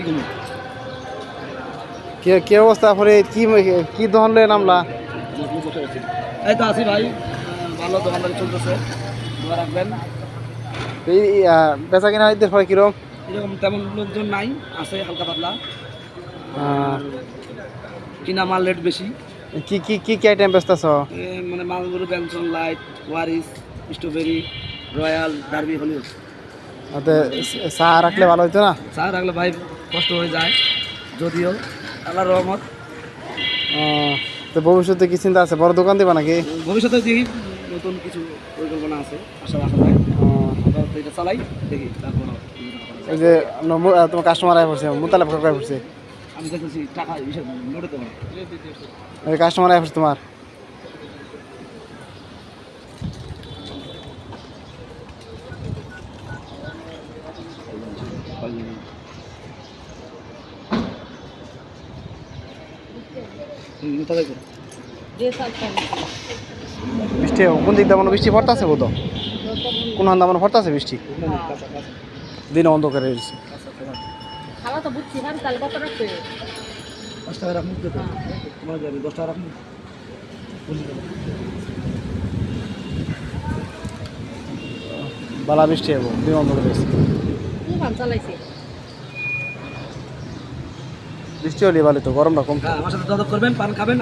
কিনে। কি অবস্থা পরে কি দহন লয়ে নামলা? এই তো আছি ভাই, ভালো দোকানদারি চলতেছে, দোয়া রাখবেন। এই বেচা কিনা ঈদের পরে কিরকম? এরকম তেমন লোকজন নাই, আছে হালকা পাতলা। আহ, কিনা মাল রেট বেশি। কি কি কি কি আইটেম বেচতেছ? মানে মালগুলো বেনসন, লাইট, ওয়ারিস, স্ট্রবেরি, রয়্যাল, ডার্বি, হলিউড। চা রাখলে ভালো হইতো না? চা রাখলে ভাই কষ্ট হয়ে যায়, যদিও আল্লাহর রহমত। তো ভবিষ্যতে কি চিন্তা আছে, বড় দোকান দিবা নাকি? ভবিষ্যতে দেখি নতুন কিছু পরিকল্পনা আছে, আশা রাখা যায়। আপাতত এটা চালাই, দেখি তারপর। ওই যে তোমার কাস্টমার আয় পড়ছে, মোতালেব কাকা আয় পড়ছে, আমি দেখতেছি টাকা হিসাব নোটে তো ওই কাস্টমার আয় পড়ছে তোমার। বৃষ্টি কোন দিক দিয়ে বৃষ্টি পড়তেছে বোধ, কোন হান্দা মনে পড়তেছে বৃষ্টি, দিন অন্ধকার হয়ে গেছে। বালা বৃষ্টি হবো, দিন অন্ধকার হয়েছে। বৃষ্টি হলে ভালো তো, গরমটা কম। আমার সাথে যোগাযোগ করবেন, পান খাবেন।